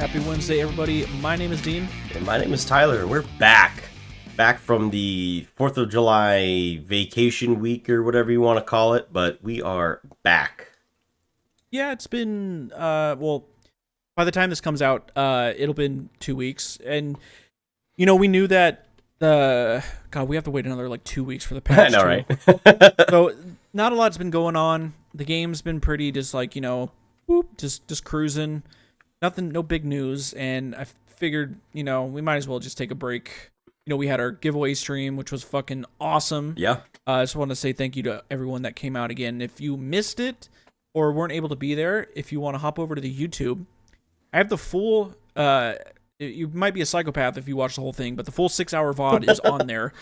Happy Wednesday, everybody. My name is Dean. And my name is Tyler. We're back. Back from the 4th of July vacation week or whatever you want to call it, but we are back. Yeah, it's been, by the time this comes out, it'll been 2 weeks. And, we knew that, we have to wait another, 2 weeks for the patch. I know, right? So, not a lot's been going on. The game's been pretty just just cruising. Nothing, no big news. And I figured, we might as well just take a break. We had our giveaway stream, which was fucking awesome. Yeah. I just want to say thank you to everyone that came out again. If you missed it or weren't able to be there, if you want to hop over to the YouTube, I have the full, you might be a psychopath if you watch the whole thing, but the full 6-hour VOD is on there.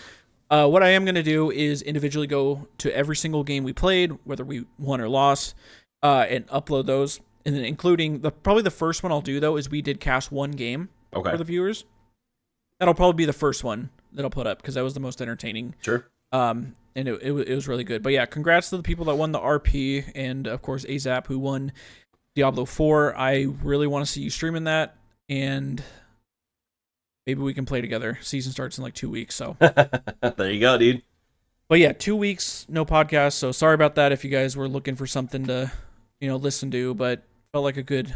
What I am going to do is individually go to every single game we played, whether we won or lost, and upload those. And then including, probably the first one I'll do, though, is we did cast one game for the viewers. That'll probably be the first one that I'll put up because that was the most entertaining. Sure. And it was really good. But yeah, congrats to the people that won the RP and of course AZAP who won Diablo 4. I really want to see you streaming that and maybe we can play together. Season starts in 2 weeks, so. There you go, dude. But yeah, 2 weeks, no podcast. So sorry about that if you guys were looking for something to, listen to, but felt like a good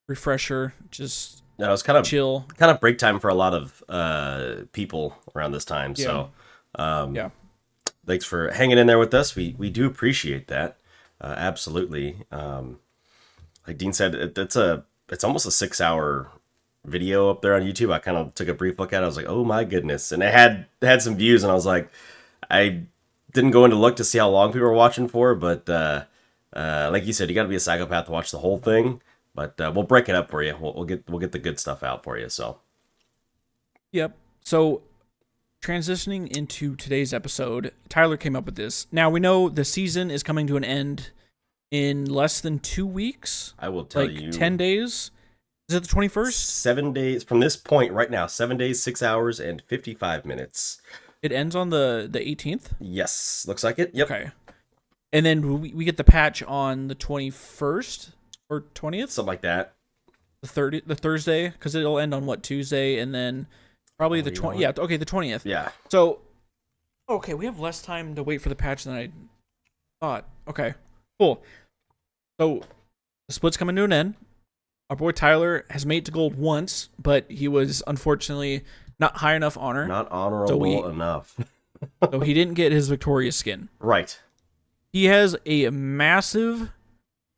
refresher. Just No, it was kind of chill. Kind of break time for a lot of people around this time. Yeah. So, thanks for hanging in there with us. We do appreciate that. Absolutely. Like Dean said, it's almost a 6-hour video up there on YouTube. I kind of took a brief look at it. I was like, oh my goodness. And it had some views and I was like, I didn't go in to look to see how long people were watching for, but like you said, you got to be a psychopath to watch the whole thing. But we'll break it up for you. We'll get the good stuff out for you. So, yep. So, transitioning into today's episode, Tyler came up with this. Now we know the season is coming to an end in less than 2 weeks. I will tell you, 10 days. Is it the 21st? 7 days from this point right now. 7 days, 6 hours, and 55 minutes. It ends on the 18th. Yes, looks like it. Yep. Okay. And then we get the patch on the 21st. Or 20th? Something like that. The Thursday, because it'll end on Tuesday, and then probably the 20th. Yeah, okay, the 20th. Yeah. So, okay, we have less time to wait for the patch than I thought. Okay, cool. So, the split's coming to an end. Our boy Tyler has made it to gold once, but he was unfortunately not high enough honor. Not honorable enough. So he didn't get his Victorious skin. Right. He has a massive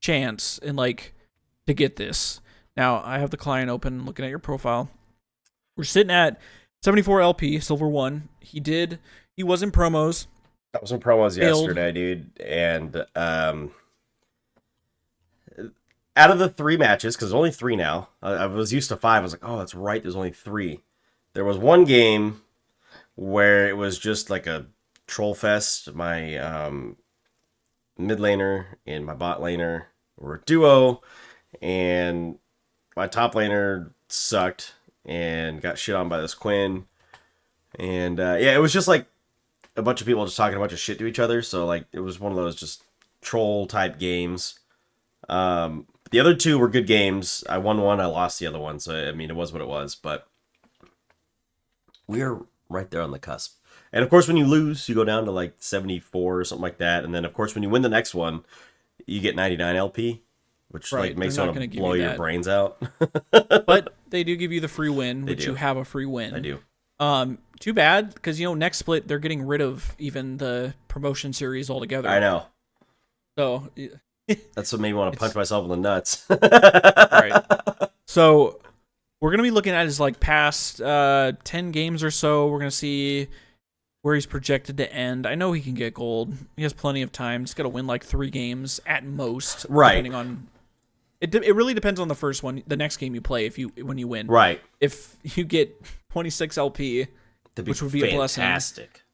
chance in to get this. Now I have the client open, looking at your profile. We're sitting at 74 LP, silver 1. He was in promos. That was in promos yesterday, dude. And out of the 3 matches, because there's only 3 now. I was used to 5. I was like, oh, that's right. There's only 3. There was one game where it was just like a troll fest. My mid laner and my bot laner were a duo, and my top laner sucked and got shit on by this Quinn. And it was just like a bunch of people just talking a bunch of shit to each other. So it was one of those just troll type games. The other 2 were good games. I won one, I lost the other one. So I mean, it was what it was. But we're right there on the cusp. And of course, when you lose, you go down to 74 or something like that. And then of course, when you win the next one, you get 99 LP, which makes you want to blow your brains out. But they do give you the free win, which you have a free win. I do. Too bad, because next split they're getting rid of even the promotion series altogether. I know. So that's what made me want to punch myself in the nuts. Right. So we're gonna be looking at his past 10 games or so. We're gonna see where he's projected to end. I know he can get gold. He has plenty of time. He's got to win 3 games at most. Right. Depending on it really depends on the first one, the next game you play. When you win, right? If you get 26 LP, which would be a blessing. Fantastic.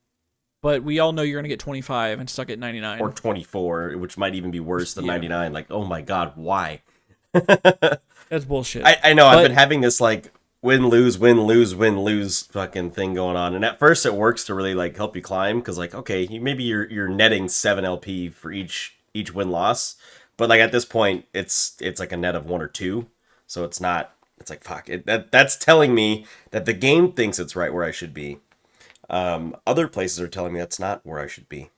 But we all know you're gonna get 25 and stuck at 99 or 24, which might even be worse than 99. Oh my god, why? That's bullshit. I know. I've been having this win lose fucking thing going on, and at first it works to really help you climb because okay, maybe you're netting 7 LP for each win loss, but at this point it's a net of 1 or 2, so it's not It's like, fuck. That's telling me that the game thinks it's right where I should be. Other places are telling me that's not where I should be.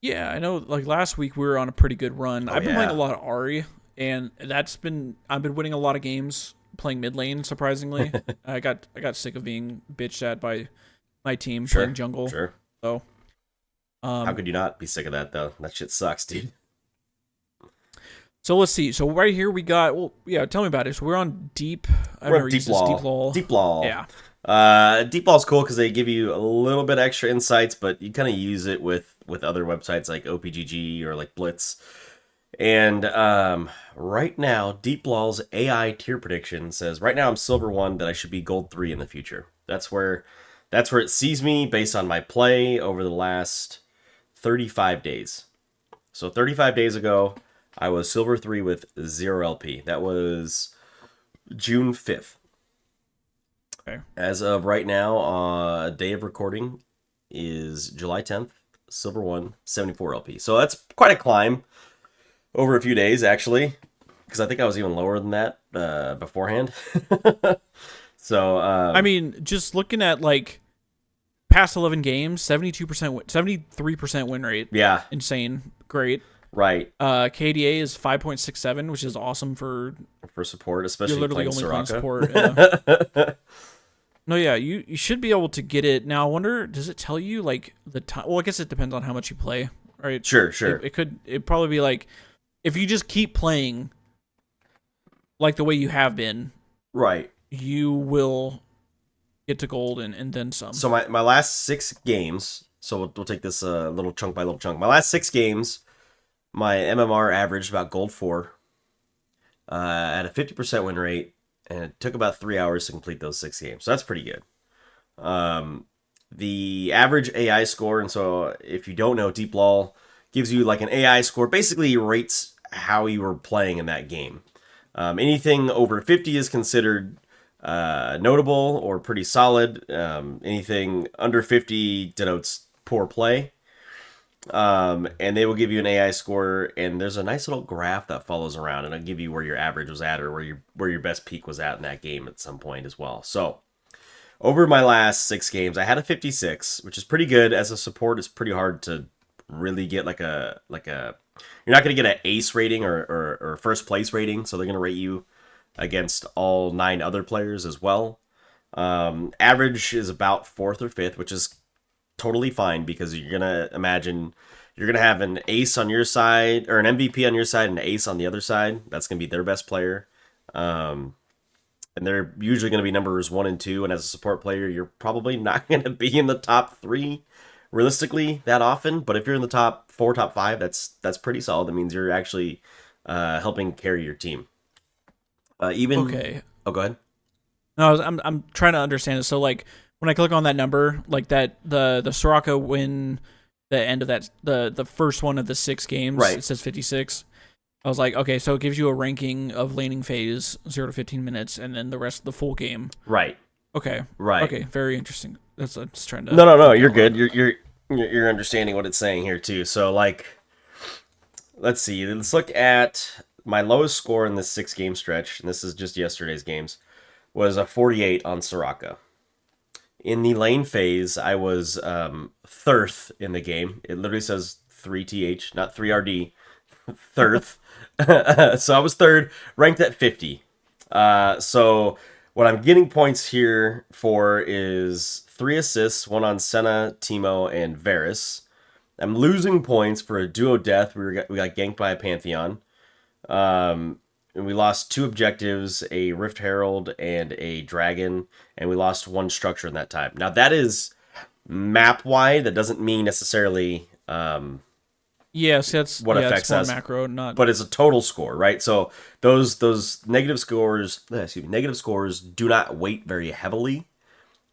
Yeah, I know. Like last week, we were on a pretty good run. Oh, I've been playing a yeah. lot of Ari, and I've been winning a lot of games playing mid lane. Surprisingly, I got sick of being bitched at by my team Sure. playing jungle. Sure. So, How could you not be sick of that, though? That shit sucks, dude. so let's see. So right here we got. Well, yeah. Tell me about it. So we're on deep. I've We're never on used Deep this Law. deep law. Deep Law. Yeah. Deep Law's cool because they give you a little bit extra insights, but you kind of use it with other websites like OPGG or like Blitz. And right now, Deep Law's AI tier prediction says right now I'm Silver 1, that I should be Gold 3 in the future. That's where it sees me based on my play over the last 35 days. So 35 days ago, I was Silver 3 with 0 LP. That was June 5th. Okay. As of right now, day of recording is July 10th, Silver 1, 74 LP. So that's quite a climb over a few days, actually, because I think I was even lower than that beforehand. So, I mean, just looking at like past 11 games, 72%, 73% win rate. yeah, Insane. Great. right, KDA is 5.67, which is awesome for for support, especially you're literally playing only playing Soraka. support. Yeah. No, yeah, you should be able to get it. Now, I wonder, does it tell you like the time? Well, I guess it depends on how much you play, right? Sure. It'd probably be like if you just keep playing like the way you have been, Right. you will get to gold and then some. So my last 6 games, so we'll take this little chunk by little chunk. My last 6 games, my MMR averaged about Gold 4 at a 50% win rate, and it took about 3 hours to complete those 6 games. So that's pretty good. The average AI score, and so if you don't know, Deep Law gives you like an AI score, basically rates how you were playing in that game. Anything over 50 is considered notable or pretty solid. Anything under 50 denotes poor play. And they will give you an AI score, and there's a nice little graph that follows around, and it'll give you where your average was at or where your best peak was at in that game at some point as well. So over my last 6 games, I had a 56, which is pretty good. As a support, it's pretty hard to really get like a you're not going to get an ace rating or first place rating, so they're going to rate you against all 9 other players as well. Average is about 4th or 5th, which is totally fine because you're going to imagine you're going to have an ace on your side or an MVP on your side and an ace on the other side. That's going to be their best player. And they're usually going to be numbers 1 and 2. And as a support player, you're probably not going to be in the top 3 realistically that often. But if you're in the top 4, top 5, that's pretty solid. That means you're actually helping carry your team. Okay. Oh, go ahead. No, I'm trying to understand it. So like when I click on that number, like that the Soraka win the end of that the first one of the 6 games, Right. It says 56. I was like, okay, so it gives you a ranking of laning phase 0 to 15 minutes, and then the rest of the full game. Right. Okay. Right. Okay. Very interesting. That's just trying to. No. You're good. You're understanding what it's saying here too. So like, let's see. Let's look at my lowest score in this 6 game stretch, and this is just yesterday's games, was a 48 on Soraka. In the lane phase, I was 3rd in the game. It literally says 3TH, not 3RD. 3rd. So I was 3rd, ranked at 50. So what I'm getting points here for is 3 assists, 1 on Senna, Teemo, and Varus. I'm losing points for a duo death. We got ganked by a Pantheon. And we lost 2 objectives, a Rift Herald and a Dragon, and we lost 1 structure in that time. Now that is map-wide. That doesn't mean necessarily Yes, that's what affects it's more us, macro, not. but it's a total score, right? So those negative scores, negative scores do not weight very heavily.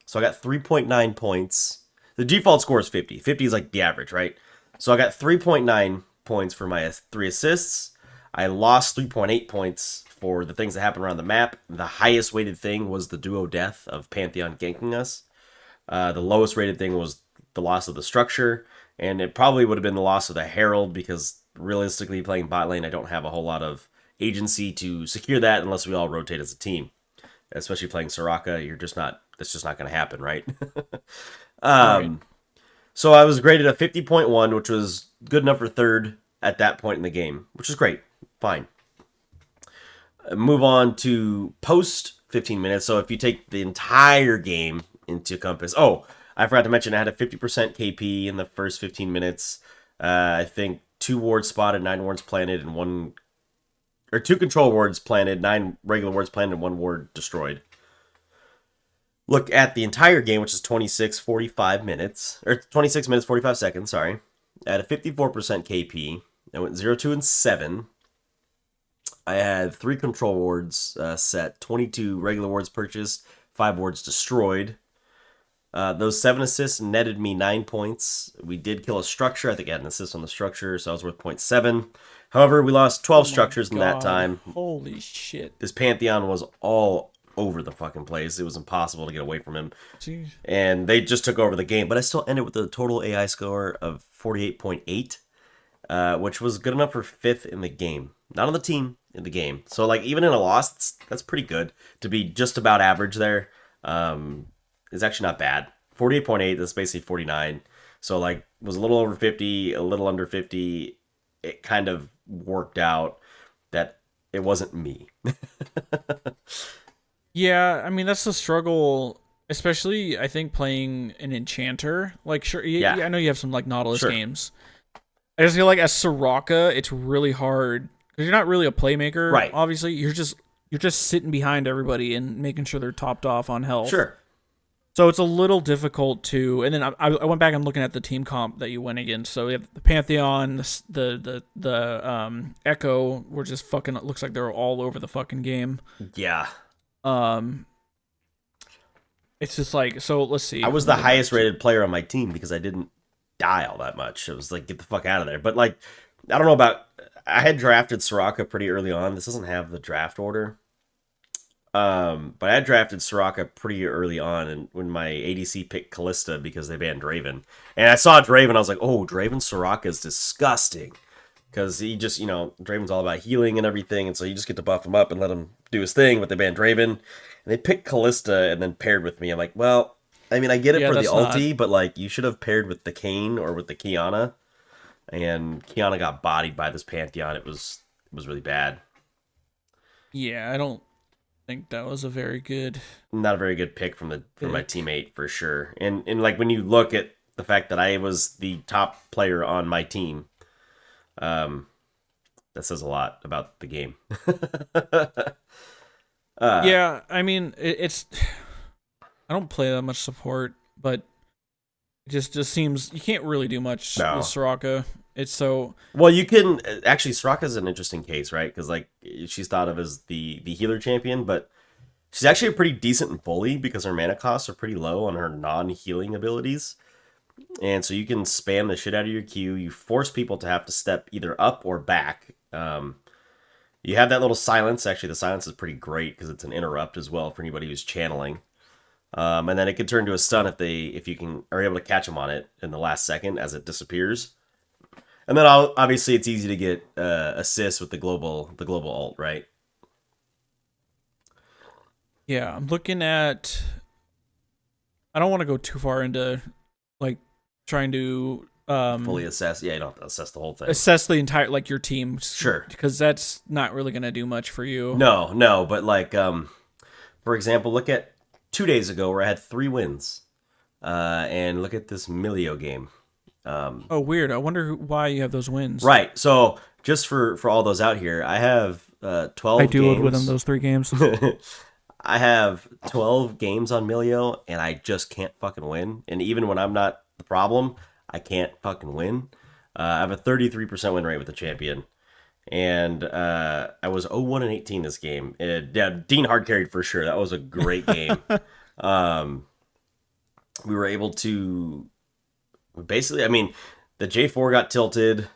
So I got 3.9 points. The default score is 50. 50 is like the average, right? So I got 3.9 points for my 3 assists. I lost 3.8 points for the things that happened around the map. The highest weighted thing was the duo death of Pantheon ganking us. The lowest rated thing was the loss of the structure. And it probably would have been the loss of the Herald because realistically playing bot lane, I don't have a whole lot of agency to secure that unless we all rotate as a team. Especially playing Soraka, that's just not going to happen, right? Right. So I was graded a 50.1, which was good enough for third at that point in the game, which is great. Fine. Move on to post 15 minutes. So if you take the entire game into compass. Oh, I forgot to mention I had a 50% KP in the first 15 minutes. I think 2 wards spotted, 9 wards planted, and 2 control wards planted, 9 regular wards planted, and 1 ward destroyed. Look at the entire game, which is 26 minutes 45 seconds, sorry. At a 54% KP, I went 0, 2, and 7. I had 3 control wards set, 22 regular wards purchased, 5 wards destroyed. Those 7 assists netted me 9 points. We did kill a structure. I think I had an assist on the structure, so I was worth 0.7. However, we lost 12 structures in that time. Holy shit. This Pantheon was all over the fucking place. It was impossible to get away from him. Jeez. And they just took over the game. But I still ended with a total AI score of 48.8, which was good enough for 5th in the game. Not on the team, in the game. So, like, even in a loss, that's pretty good. To be just about average there is actually not bad. 48.8, that's basically 49. So, like, was a little over 50, a little under 50. It kind of worked out that it wasn't me. Yeah, I mean that's the struggle, especially I think playing an enchanter. Like, sure, Yeah. I know you have some like Nautilus Sure. games. I just feel like as Soraka, it's really hard because you're not really a playmaker. Right. Obviously, you're just sitting behind everybody and making sure they're topped off on health. Sure. So it's a little difficult to. And then I went back and looking at the team comp that you went against. So we have the Pantheon, the Echo were just fucking. It looks like they're all over the fucking game. Yeah. It's just like, so let's see. I was the highest rated player on my team because I didn't die all that much. It was like, get the fuck out of there. But like, I don't know about, I had drafted Soraka pretty early on. This doesn't have the draft order. But I had drafted Soraka pretty early on, and when my ADC picked Callista because they banned Draven. And I saw Draven, I was like, oh, Draven Soraka is disgusting. Because he just, Draven's all about healing and everything, and so you just get to buff him up and let him do his thing, but they banned Draven. And they picked Callista and then paired with me. I'm like, well, I mean, I get it for the ulti, but like, you should have paired with the Kayn or with the Qiyana. And Qiyana got bodied by this Pantheon. It was really bad. Yeah, I don't think that was a very good. Not a very good pick from my teammate for sure. And like when you look at the fact that I was the top player on my team, that says a lot about the game. Yeah, I mean, it's. I don't play that much support, but it just seems you can't really do much with Soraka. It's so. Well, you can actually. Soraka's an interesting case, right? Because like she's thought of as the healer champion, but she's actually a pretty decent bully because her mana costs are pretty low on her non-healing abilities. And so you can spam the shit out of your Q. You force people to have to step either up or back. You have that little silence. Actually, the silence is pretty great because it's an interrupt as well for anybody who's channeling. And then it can turn to a stun if you are able to catch them on it in the last second as it disappears. And then obviously it's easy to get assists with the global ult, right? Yeah, I'm looking at. I don't want to go too far into like trying to fully assess. Yeah, you don't have to assess the whole thing. Assess the entire your team. Sure. Because that's not really gonna do much for you. No, but like for example, look at 2 days ago where I had 3 wins. And look at this Milio game. Oh, weird. I wonder why you have those wins. Right. So just for all those out here, I have 12 games. I dueled with them those 3 games. I have 12 games on Milio, and I just can't fucking win. And even when I'm not the problem, I can't fucking win. I have a 33% win rate with the champion. And I was 0-1-18 this game. Yeah, Dean hard carried for sure. That was a great game. We were able to... Basically, I mean, the J4 got tilted.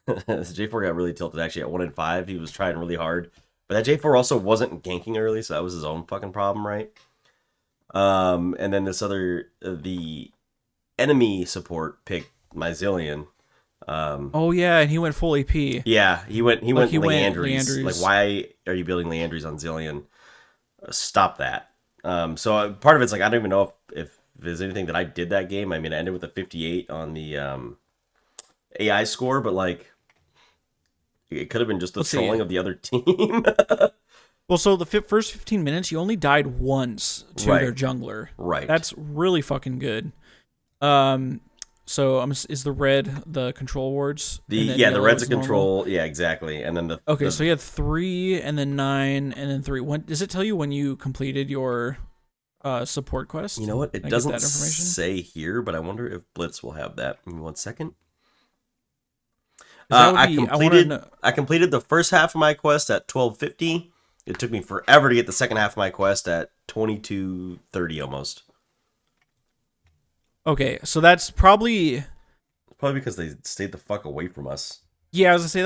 The J4 got really tilted, actually, at 1-5. He was trying really hard. But that J4 also wasn't ganking early, so that was his own fucking problem, right? And then this other... the enemy support picked my Zillion. Oh yeah, and he went full AP. Yeah, he went He went Leandries. Like, Leandries. why are you building Leandries on Zillion? Stop that. So part of it's like I don't even know if there's anything that I did that game. I mean, I ended with a 58 on the AI score, but like it could have been just the Let's see. trolling of the other team. Well, so the first 15 minutes, you only died once to Right. their jungler. Right. That's really fucking good. So is the red the control wards? The And then the yellow red's a is normal? control. Yeah, exactly. And then Okay, so you had 3, and then 9, and then 3. When does it tell you when you completed your support quest? you know what? It Can I get doesn't that information? say here, but I wonder if Blitz will have that. Give me 1 second. 'Cause that would I be- I wanna completed know- I completed the first half of my quest at 12:50. It took me forever to get the second half of my quest at 22:30 almost. Okay, so that's probably Probably because they stayed the fuck away from us. yeah. I was gonna say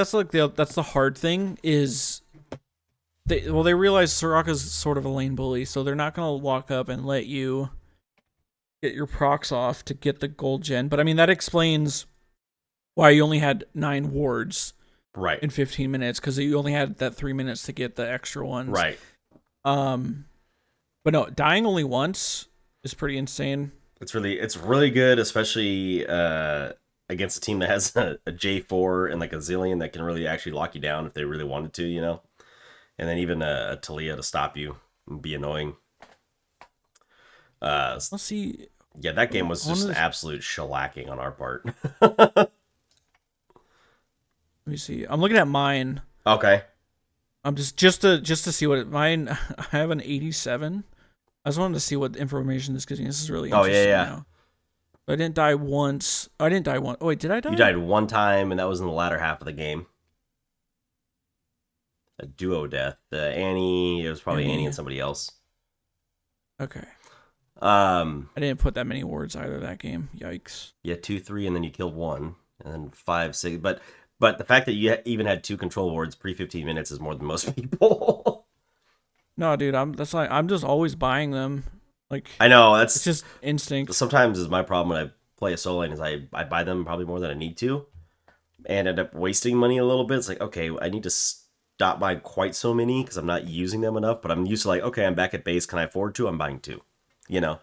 that's the hard thing is they realize Soraka's sort of a lane bully, so they're not gonna walk up and let you get your procs off to get the gold gen. But I mean that explains why you only had 9 wards Right. in 15 minutes because you only had that 3 minutes to get the extra ones. Right. But no, dying only once is pretty insane. It's really good, especially against a team that has a J4 and like a Zillion that can really actually lock you down if they really wanted to, you know? And then even a Talia to stop you and be annoying. Let's see. Yeah, that game was just One of the- absolute shellacking on our part. Let me see. I'm looking at mine. Okay. I'm just to see what mine. I have an 87. I just wanted to see what information this gives me. This is really Oh, interesting. yeah. Now. I didn't die once. Oh, I didn't die once. Oh wait, did I die? You died one time, and that was in the latter half of the game. A duo death. Annie, it was probably Annie and somebody else. Okay. I didn't put that many wards either that game. Yikes. Yeah, 2-3, and then you killed one, and then 5-6. But the fact that you even had 2 control wards pre 15 minutes is more than most people. No, dude. I'm just always buying them. Like I know it's that's just instinct. sometimes is my problem when I play a solo lane is I buy them probably more than I need to, and end up wasting money a little bit. It's like, okay, I need to stop buying quite so many because I'm not using them enough. But I'm used to like, okay, I'm back at base. Can I afford to? I'm buying 2. You know.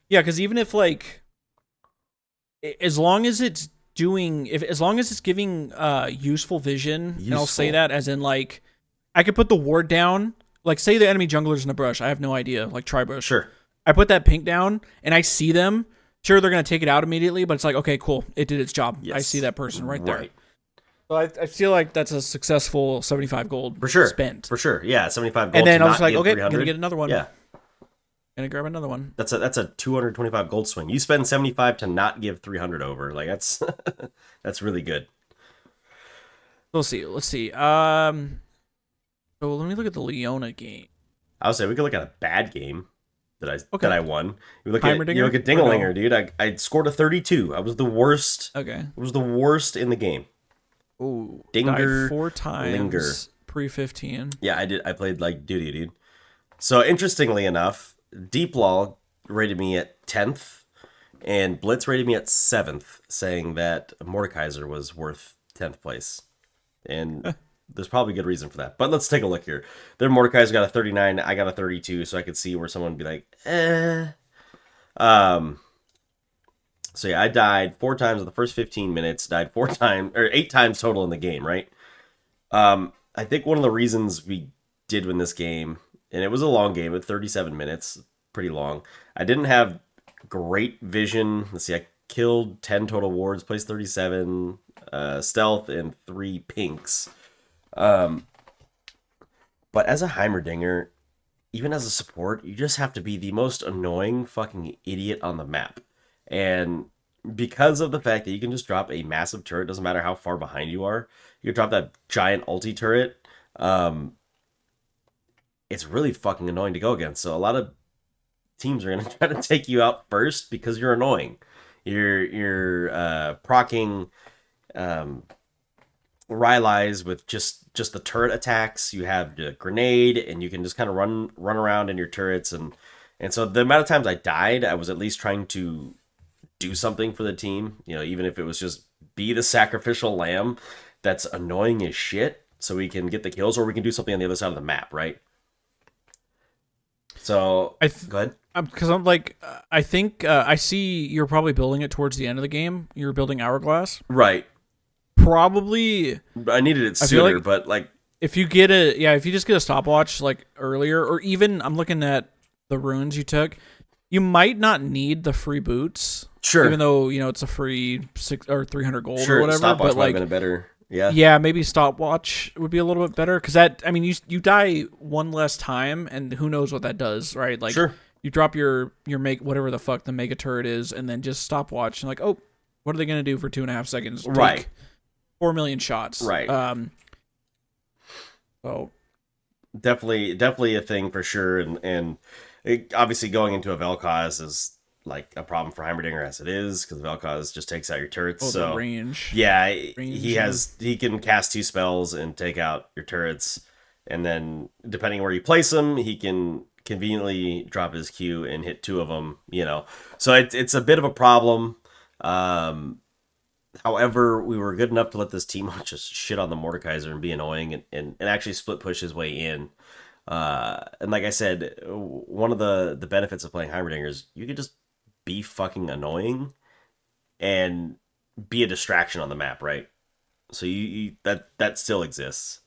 Yeah, because even if like, as long as it's as long as it's giving useful vision, and I'll say Useful. that as in like, I could put the ward down. Like, say the enemy jungler's in a brush. I have no idea. Like Tribush. Sure. I put that pink down, and I see them. Sure, they're gonna take it out immediately, but it's like, okay, cool, it did its job. I Yes. see that person right there. Right. So I feel like that's a successful 75 gold For sure. spent. For sure. Yeah, 75 gold. And then to I was not like, give okay, I'm 300. gonna get another one. Yeah. Gonna grab another one. That's a 225 gold swing. You spend 75 to not give 300 over. Like that's that's really good. Let's see. So let me look at the Leona game. I would say we could look at a bad game that I Okay. won. You look Heimerdinger? at Dingalinger, dude. I scored a 32. I was the worst. Okay. I was the worst in the game. Ooh. Dinger, Died 4 times. Linger. Pre 15. Yeah, I did. I played like duty, dude. So interestingly enough, Deep Law rated me at 10th, and Blitz rated me at 7th, saying that Mordekaiser was worth 10th place. And there's probably a good reason for that. But let's take a look here. Their Mordekaiser got a 39, I got a 32, so I could see where someone would be like, eh. So yeah, I died 4 times in the first 15 minutes, died 4 times, or 8 times total in the game, right? I think one of the reasons we did win this game, and it was a long game at 37 minutes, pretty long. I didn't have great vision. Let's see, I killed 10 total wards, placed 37, stealth, and 3 pinks. But as a Heimerdinger, even as a support, you just have to be the most annoying fucking idiot on the map. And because of the fact that you can just drop a massive turret, doesn't matter how far behind you are, you can drop that giant ulti turret. It's really fucking annoying to go against. So a lot of teams are gonna try to take you out first because you're annoying. You're proccing Rylai's with just the turret attacks. You have the grenade, and you can just kind of run around in your turrets, and so the amount of times I died, I was at least trying to do something for the team. Even if it was just be the sacrificial lamb that's annoying as shit, so we can get the kills, or we can do something on the other side of the map, right? So go ahead. Because I think I see you're probably building it towards the end of the game. You're building Hourglass. Right. Probably. I needed it sooner, like but like if you just get a stopwatch like earlier, or even I'm looking at the runes you took, you might not need the free boots. Sure. Even though it's a free 6 or 300 gold sure, or whatever. stopwatch But might have been a better. Yeah. Yeah, maybe stopwatch would be a little bit better because you die one less time, and who knows what that does, right? Like, Sure. You drop your make whatever the fuck the mega turret is, and then just stopwatch and like, oh, what are they gonna do for 2.5 seconds? Take Right. 4 million shots. Right. So Definitely a thing for sure, and obviously going into a Vel'Koz is like a problem for Heimerdinger as it is, because Vel'Koz just takes out your turrets. the range. Yeah, range, he can cast 2 spells and take out your turrets, and then depending where you place him, he can conveniently drop his Q and hit 2 of them. So it's a bit of a problem. However, we were good enough to let this team just shit on the Mordekaiser and be annoying, and actually split push his way in. And like I said, one of the benefits of playing Heimerdinger is you could just be fucking annoying and be a distraction on the map, right? So that still exists.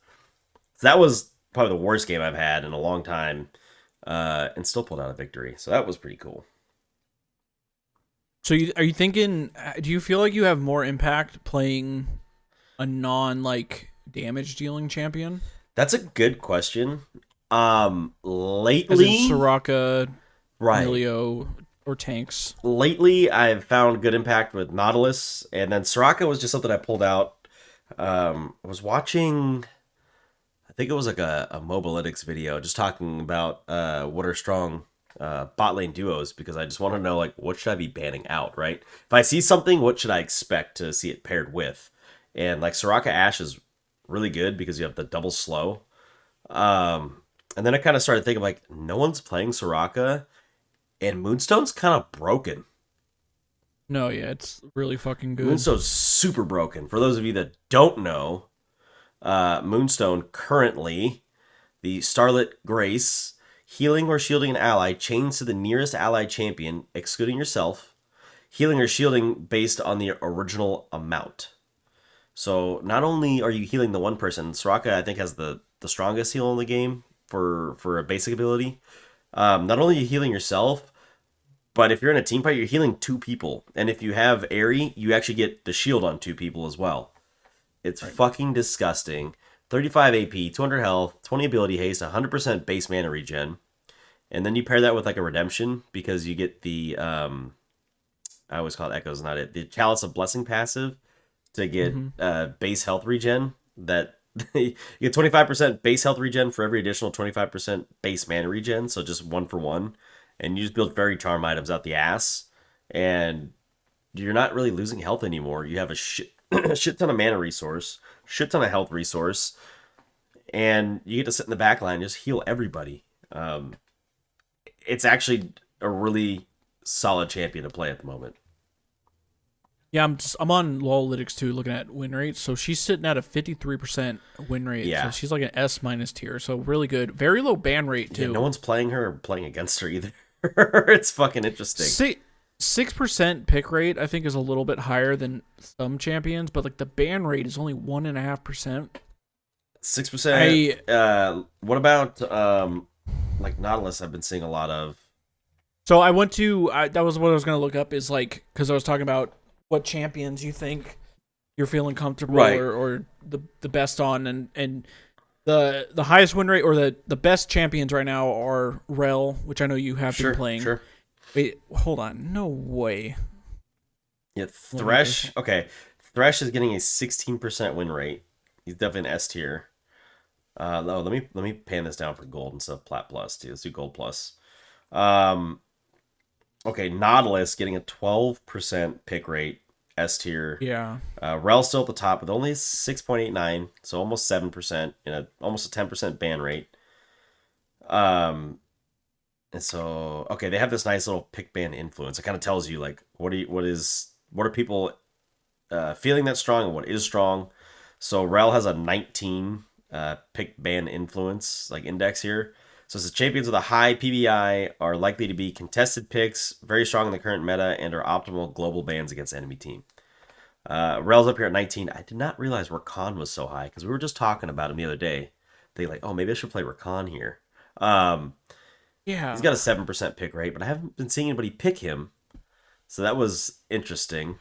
So that was probably the worst game I've had in a long time, and still pulled out a victory. So that was pretty cool. So are you thinking? Do you feel like you have more impact playing a non damage dealing champion? That's a good question. Lately, as in Soraka, right, Emilio, or tanks. Lately, I've found good impact with Nautilus, and then Soraka was just something I pulled out. I was watching, I think it was like a Mobalytics video, just talking about what are strong bot lane duos, because I just want to know, like, what should I be banning out, right? If I see something, what should I expect to see it paired with? And like Soraka Ashe is really good because you have the double slow. And then I kind of started thinking, like, no one's playing Soraka, and Moonstone's kind of broken. No, yeah, it's really fucking good. Moonstone's super broken. For those of you that don't know, Moonstone currently, the Starlit Grace, healing or shielding an ally chains to the nearest ally champion, excluding yourself, healing or shielding based on the original amount. So not only are you healing the one person, Soraka I think has the strongest heal in the game for a basic ability. Not only are you healing yourself, but if you're in a team fight, you're healing 2 people. And if you have Aerie, you actually get the shield on 2 people as well. It's fucking disgusting. 35 AP, 200 health, 20 ability haste, 100% base mana regen. And then you pair that with like a redemption, because you get the, I always call it Echoes, not it, the Chalice of Blessing passive to get base health regen. That you get 25% base health regen for every additional 25% base mana regen, so just 1 for 1. And you just build Fairy Charm items out the ass, and you're not really losing health anymore. You have a shit ton of mana resource, shit ton of health resource, and you get to sit in the back line and just heal everybody. It's actually a really solid champion to play at the moment. Yeah, I'm on Lolytics too, looking at win rate. So she's sitting at a 53% win rate. Yeah. So she's like an S- tier. So really good. Very low ban rate too. Yeah, no one's playing her or playing against her either. It's fucking interesting. 6% pick rate, I think, is a little bit higher than some champions, but like the ban rate is only 1.5%. 6%. What about like Nautilus? I've been seeing a lot of. So I went to that was what I was gonna look up, is like, because I was talking about what champions you think you're feeling comfortable, right, or the best on, and the highest win rate, or the best champions right now are Rel, which I know you have been playing. Sure. Wait, hold on. No way. Yeah, Thresh. Okay, Thresh is getting a 16% win rate. He's definitely an S tier. Let me pan this down for gold instead of plat plus too. Let's do gold plus. Okay, Nautilus getting a 12% pick rate, S tier. Yeah. Rel's still at the top with only 6.89, so almost 7%, and almost a 10% ban rate. And so, okay, they have this nice little pick ban influence. It kind of tells you like what are people feeling that's strong and what is strong. So Rel has a 19 pick ban influence like index here. So it says champions with a high PBI are likely to be contested picks, very strong in the current meta, and are optimal global bans against enemy team. Rel's up here at 19. I did not realize Rakan was so high because we were just talking about him the other day. They like, oh, maybe I should play Rakan here. He's Yeah. got a 7% pick rate, but I haven't been seeing anybody pick him. So that was interesting.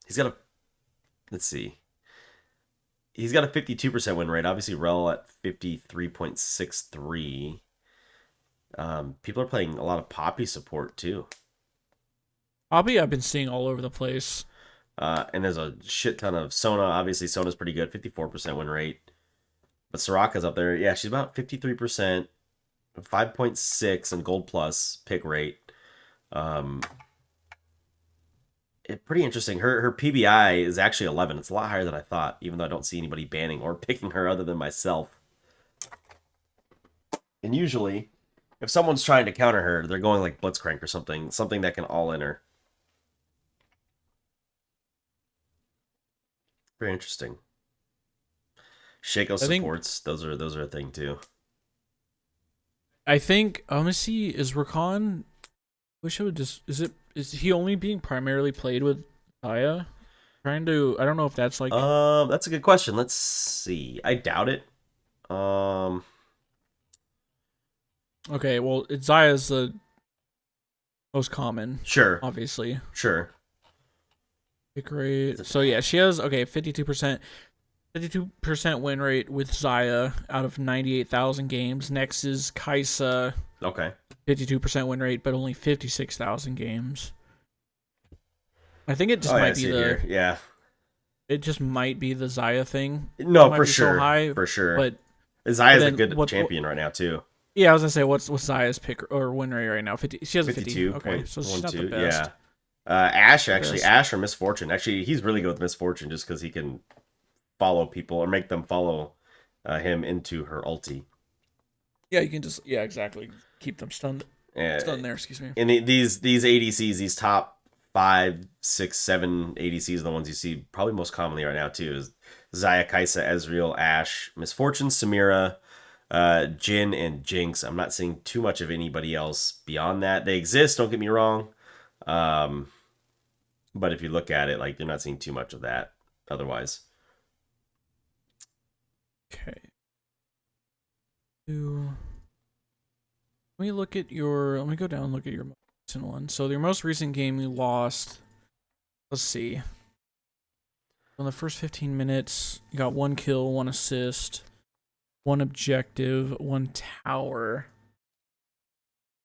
He's got a, let's see. He's got a 52% win rate. Obviously, Rel at 53.63. People are playing a lot of Poppy support too. Poppy, I've been seeing all over the place. And there's a shit ton of Sona. Obviously, Sona's pretty good, 54% win rate. But Soraka's up there. Yeah, she's about 53%, 5.6 in Gold Plus pick rate. Pretty interesting. Her PBI is actually 11. It's a lot higher than I thought, even though I don't see anybody banning or picking her other than myself. And usually, if someone's trying to counter her, they're going like Blitzcrank or something that can all in her. Very interesting. Shaco supports, those are a thing too. I think let me see, is Rakan, wish I would just is he only being primarily played with Aya? I don't know if that's like that's a good question. Let's see. I doubt it. Okay, well, Zaya's the most common. Sure. Obviously. Sure. Pick rate. So yeah, she has 52%. 52% win rate with Zaya out of 98,000 games. Next is Kaisa. Okay. 52% win rate, but only 56,000 games. I think it just might be yeah. It just might be the Zaya thing. No, for sure. So high, for sure. But Zaya's a good champion right now too. Yeah, I was gonna say what's Zaya's pick or win rate right now? 50. She has a 50. Okay, so she's not the best. Yeah. Ash or Misfortune. Actually, he's really good with Misfortune just because he can follow people or make them follow him into her ulti. Yeah, you can just exactly keep them stunned. Stunned there, excuse me. And these ADCs, these top 5, 6, 7 ADCs, the ones you see probably most commonly right now too, is Xayah, Kai'Sa, Ezreal, Ashe, Misfortune, Samira, Jhin, and Jinx. I'm not seeing too much of anybody else beyond that. They exist, don't get me wrong. But if you look at it, like, you're not seeing too much of that otherwise. Okay. Let me look at your. Let me go down and look at your most recent one. So your most recent game you lost. Let's see. In the first 15 minutes, you got 1 kill, 1 assist, 1 objective, 1 tower.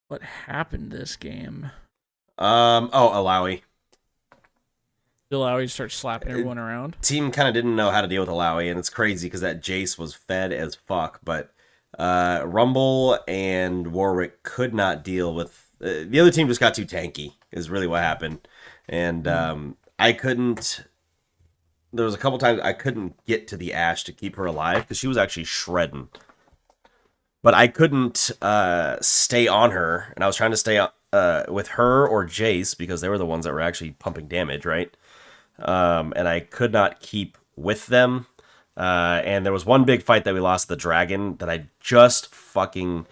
What happened this game? Alawi. Alawi starts slapping everyone around. Team kind of didn't know how to deal with Alawi, and it's crazy because that Jace was fed as fuck, but Rumble and Warwick could not deal with the other team. Just got too tanky is really what happened, and I couldn't. There was a couple times I couldn't get to the Ashe to keep her alive because she was actually shredding, but I couldn't stay on her, and I was trying to stay with her or Jace because they were the ones that were actually pumping damage, right? And I could not keep with them. And there was one big fight that we lost, the dragon, that I just fucking...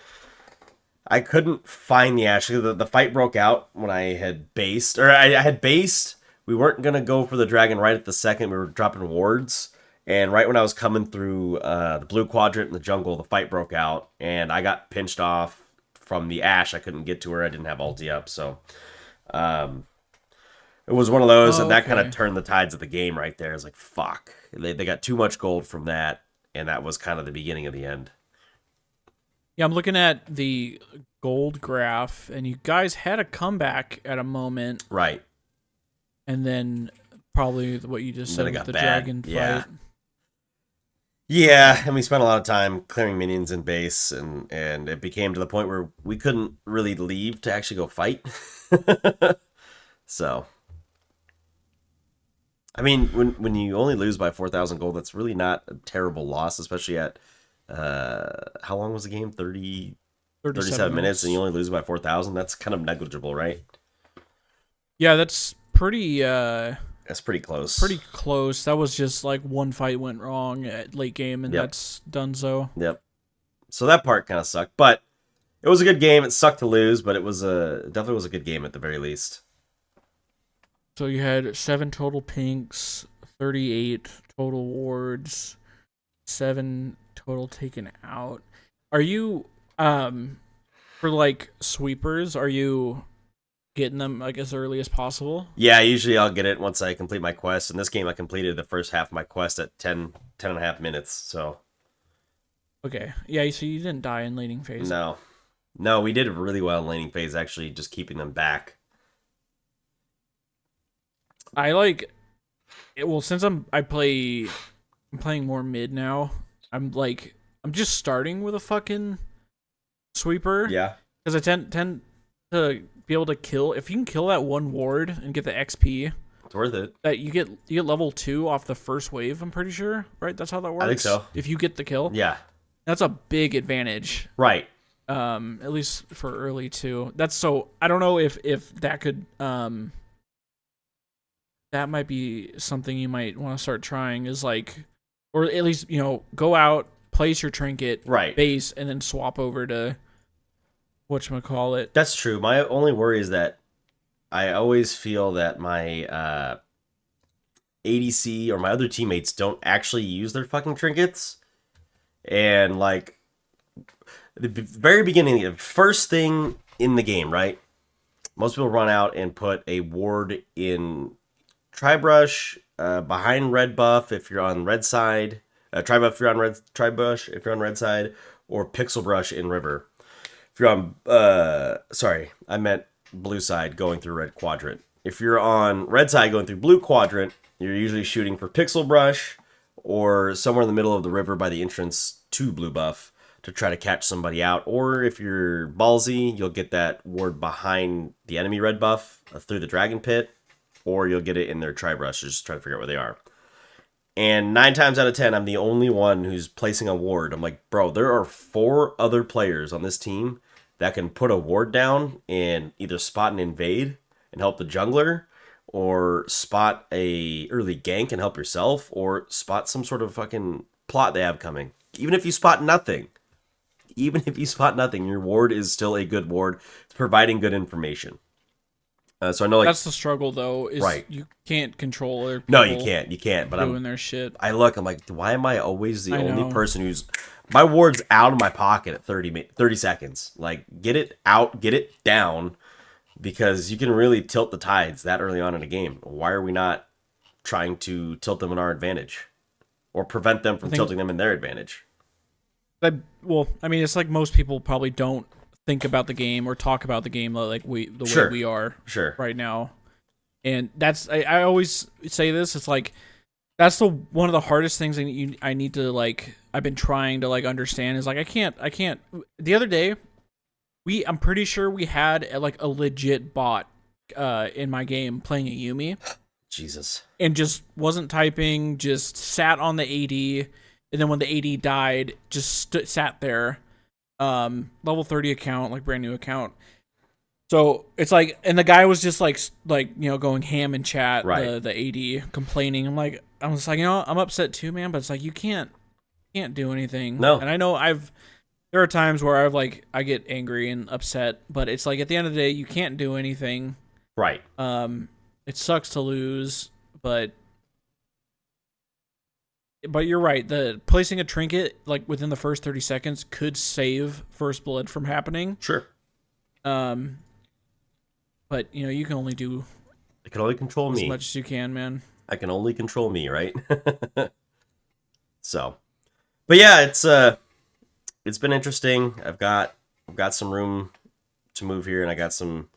I couldn't find the Ashe. The fight broke out when I had based. Or I had based. We weren't going to go for the dragon right at the second. We were dropping wards. And right when I was coming through the blue quadrant in the jungle, the fight broke out. And I got pinched off from the Ashe. I couldn't get to her. I didn't have ulti up. So it was one of those. And that kind of turned the tides of the game right there. It's like, fuck. They got too much gold from that. And that was kind of the beginning of the end. Yeah, I'm looking at the gold graph, and you guys had a comeback at a moment. Right. And then probably what you just said with the dragon fight. Yeah, and we spent a lot of time clearing minions in base, and it became to the point where we couldn't really leave to actually go fight. So, I mean, when you only lose by 4,000 gold, that's really not a terrible loss, especially at how long was the game? 30 37 minutes and you only lose by 4,000. That's kind of negligible, right? Yeah, that's pretty That's pretty close. pretty close. That was just like one fight went wrong at late game, and Yep. that's done. So Yep. So that part kind of sucked, but it was a good game. It sucked to lose, but it was definitely was a good game at the very least. you had 7 total pinks, 38 total wards, 7 total taken out. Are you for like sweepers? Are you getting them like as early as possible? Yeah, usually I'll get it once I complete my quest. In this game, I completed the first half of my quest at 10 and a half minutes. So Okay, yeah. So you didn't die in laning phase. no, we did really well in laning phase. Actually, just keeping them back. I like well since I'm playing more mid now. I'm just starting with a fucking sweeper. Yeah, Because I tend to be able to kill if you can kill that one ward and get the XP. it's worth it. That you get level 2 off the first wave. I'm pretty sure, right? That's how that works. I think so. If you get the kill, Yeah, that's a big advantage. right. At least for early too. That's so. I don't know if that could that might be something you might want to start trying. Is like, or at least go out, place your trinket, Right. base, and then swap over to whatchamacallit. That's true. My only worry is that I always feel that my ADC or my other teammates don't actually use their fucking trinkets. And like the very beginning, the first thing in the game, right? Most people run out and put a ward in Tribrush, behind red buff if you're on red side, Tribuff if you're on red, Tribush if you're on red side, or Pixel Brush in river. If you're on, sorry, I meant blue side going through red quadrant. If you're on red side going through blue quadrant, you're usually shooting for Pixel Brush or somewhere in the middle of the river by the entrance to blue buff to try to catch somebody out. Or if you're ballsy, you'll get that ward behind the enemy red buff through the dragon pit, or you'll get it in their Tribrush, just try to figure out where they are. And 9 times out of 10, I'm the only one who's placing a ward. I'm like, bro, there are 4 other players on this team that can put a ward down and either spot and invade and help the jungler, or spot a early gank and help yourself, or spot some sort of fucking plot they have coming. Even if you spot nothing, your ward is still a good ward. It's providing good information. So I know, like, That's the struggle, though. Is right. You can't control other people. No, you can't. But doing their shit. I'm like, why am I always the only know. person who's my ward's out of my pocket at 30 seconds? Like, get it out, get it down, because you can really tilt the tides that early on in a game. Why are we not trying to tilt them in our advantage, or prevent them from tilting them in their advantage? Well, I mean, it's like most people probably don't think about the game or talk about the game like way we are right now. And that's I always say this. It's like that's one of the hardest things I need to like. I've been trying to like understand is like I can't. The other day, I'm pretty sure we had like a legit bot in my game playing a Yumi. Jesus. And just wasn't typing. Just sat on the AD, and then when the AD died, just sat there. Level 30 account, like brand new account. So it's like, and the guy was just like going ham in chat, right. the AD complaining. I was like, I'm upset too, man. But it's like you can't do anything. No. And I know there are times where I get angry and upset, but it's like at the end of the day, you can't do anything. Right. It sucks to lose, but you're right. The placing a trinket like within the first 30 seconds could save first blood from happening. Sure. But you can only do. I can only control me as much as you can, man. I can only control me, right? So, but yeah, it's been interesting. I've got some room to move here, and I got some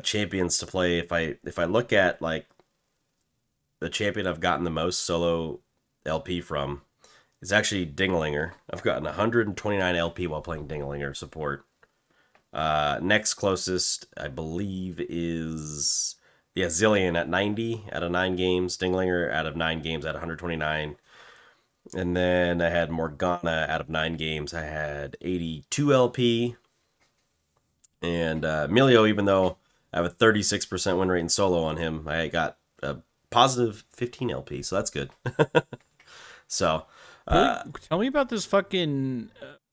champions to play. If I look at like the champion I've gotten the most solo LP from is actually Dingalinger. I've gotten 129 LP while playing Dingalinger support. Next closest, I believe, is Zillion at 90 out of 9 games. Dingalinger out of 9 games at 129. And then I had Morgana out of 9 games. I had 82 LP. And Emilio, even though I have a 36% win rate in solo on him, I got a positive 15 LP, so that's good. So, Tell me about this fucking.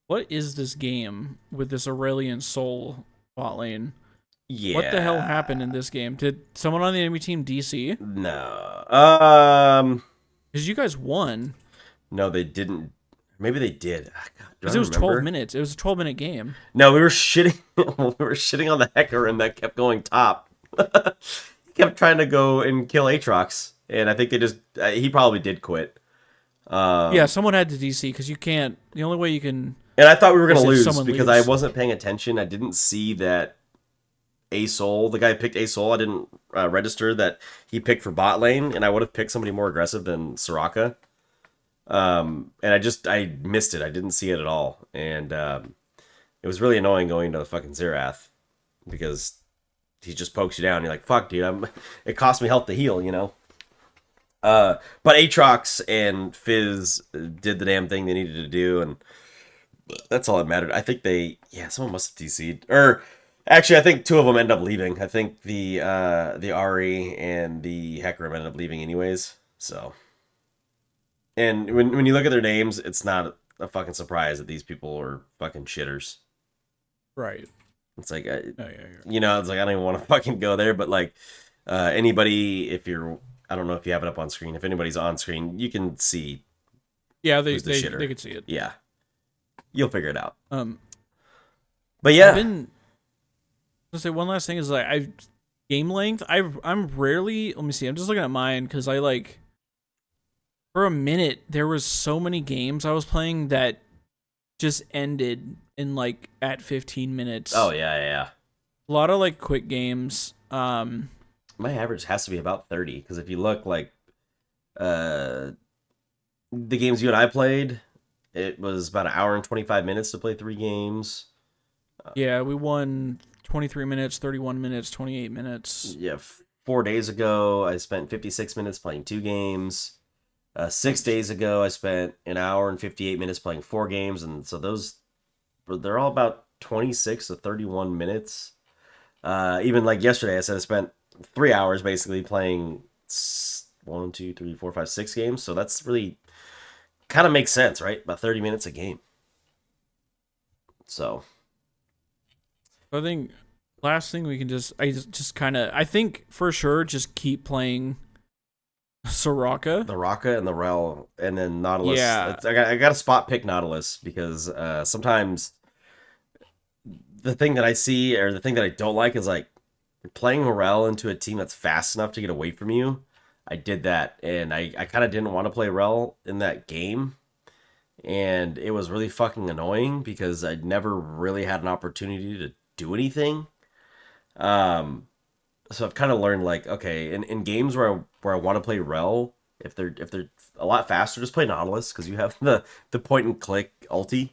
What is this game with this Aurelion Soul bot lane? yeah. What the hell happened in this game? Did someone on the enemy team DC? No. Because you guys won. No, they didn't. Maybe they did. God, Because it was 12 minutes. It was a 12-minute game. No, we were shitting. We were shitting on the Hecarim that kept going top. He kept trying to go and kill Aatrox, and I think they just. He probably did quit. Yeah, someone had to DC because you can't. The only way you can. And I thought we were gonna If lose someone because leaves. I wasn't paying attention. I didn't see that A-Soul, the guy who picked A-Soul, I didn't register that he picked for bot lane, and I would have picked somebody more aggressive than Soraka. And I missed it. I didn't see it at all, and it was really annoying going to the fucking Xerath because he just pokes you down. You're like, fuck, dude, it cost me health to heal, you know. But Aatrox and Fizz did the damn thing they needed to do, and that's all that mattered. I think someone must have DC'd. Or actually, I think 2 of them end up leaving. I think the Ari and the Hecarim ended up leaving anyways. So, and when you look at their names, it's not a fucking surprise that these people are fucking shitters. Right. It's like, Yeah. it's like I don't even want to fucking go there, but like anybody, I don't know if you have it up on screen. If anybody's on screen, you can see. Yeah, they who's the shitter. they could see it. Yeah, you'll figure it out. But yeah, Let's say one last thing is like game length. I'm rarely. Let me see. I'm just looking at mine because I like. For a minute, there was so many games I was playing that just ended in like at 15 minutes. Oh yeah. A lot of like quick games. My average has to be about 30 because if you look like the games you and I played, it was about 1 hour and 25 minutes to play 3 games. Yeah, we won 23 minutes, 31 minutes, 28 minutes. Yeah, 4 days ago I spent 56 minutes playing 2 games. 6 days ago I spent 1 hour and 58 minutes playing 4 games, and so they're all about 26 to 31 minutes. Even like yesterday, I said I spent 3 hours basically playing 1, 2, 3, 4, 5, 6 games. So that's really kind of makes sense, right? About 30 minutes a game. So I think last thing we can I think for sure just keep playing Soraka. the Raka and the Rel, and then Nautilus. Yeah. I got to spot pick Nautilus because sometimes the thing that I see or the thing that I don't like is like playing Rel into a team that's fast enough to get away from you. I did that, and I kind of didn't want to play Rel in that game, and it was really fucking annoying because I never really had an opportunity to do anything. So I've kind of learned like, okay, in games where I want to play Rel, if they're a lot faster, just play Nautilus because you have the point and click ulti,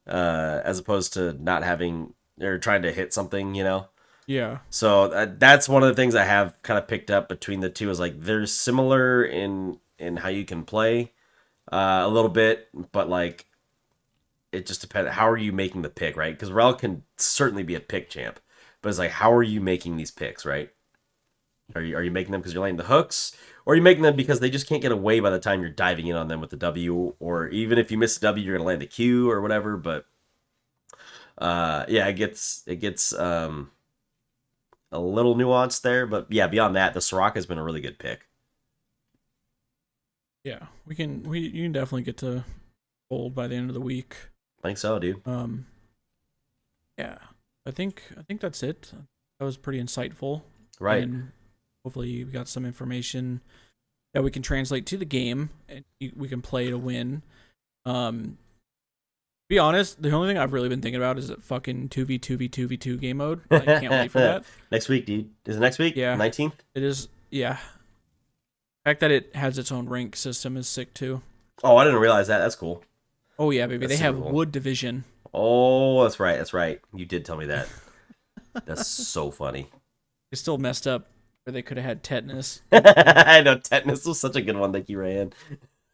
as opposed to not having or trying to hit something, you know. Yeah. So that's one of the things I have kind of picked up between the two is like they're similar in how you can play a little bit, but like it just depends. How are you making the pick, right? Because Rel can certainly be a pick champ, but it's like how are you making these picks, right? Are you making them because you're laying the hooks, or are you making them because they just can't get away by the time you're diving in on them with the W, or even if you miss the W, you're gonna land the Q or whatever. But yeah, it gets a little nuance there, but yeah, beyond that, the Soraka has been a really good pick. Yeah, you can definitely get to gold by the end of the week. I think so, dude. Yeah, I think that's it. That was pretty insightful, Right. And hopefully we got some information that we can translate to the game and we can play to win. Be honest, the only thing I've really been thinking about is that fucking 2v2v2v2 game mode. I can't wait for that. Next week, dude. Is it next week? Yeah. 19th? It is, yeah. The fact that it has its own rank system is sick too. Oh, I didn't realize that. That's cool. Oh yeah, baby. That's They have super cool. Wood Division. Oh, that's right. That's right. You did tell me that. That's so funny. It's still messed up where they could have had Tetanus. I know. Tetanus was such a good one. Thank you, Ryan.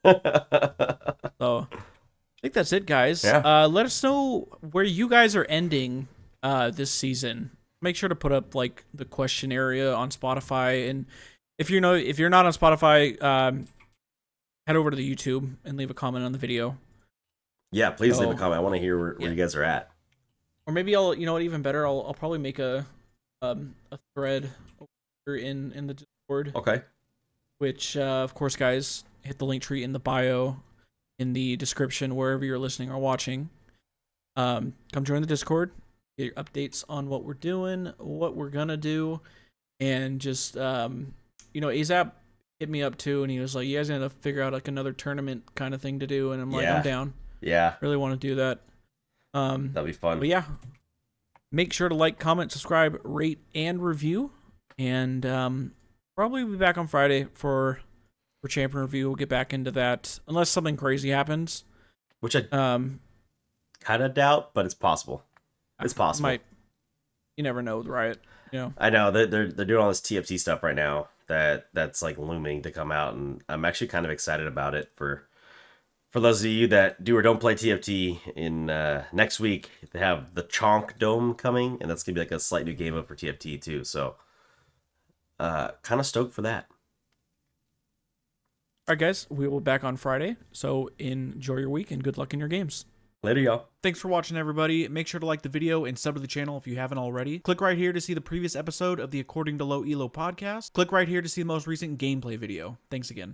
So I think that's it, guys. Yeah. Let us know where you guys are ending this season. Make sure to put up like the question area on Spotify, and if you're not on Spotify, head over to the YouTube and leave a comment on the video. Yeah, please leave a So, comment. I want to hear where yeah. you guys are at. Or maybe I'll, you know what, even better, I'll probably make a thread over in the Discord, Okay. which of course, guys, hit the link tree in the bio, in the description wherever you're listening or watching. Come join the Discord, get your updates on what we're doing, what we're gonna do, and just AZAP hit me up too, and he was like, "You guys gotta figure out like another tournament kind of thing to do," and I'm like, Yeah. "I'm down. Yeah. Really want to do that." That'll be fun. But yeah, make sure to like, comment, subscribe, rate, and review, and probably be back on Friday for champion review. We'll get back into that unless something crazy happens. Which I Um, kind of doubt, but it's possible. It's possible. You never know with Riot. You know. I know they're doing all this TFT stuff right now that's like looming to come out, and I'm actually kind of excited about it for those of you that do or don't play TFT. In next week they have the Chonk Dome coming, and that's gonna be like a slight new game mode for TFT too. So kind of stoked for that. All right, guys, we will be back on Friday. So enjoy your week and good luck in your games. Later, y'all. Thanks for watching, everybody. Make sure to like the video and sub to the channel if you haven't already. Click right here to see the previous episode of the According to Low Elo podcast. Click right here to see the most recent gameplay video. Thanks again.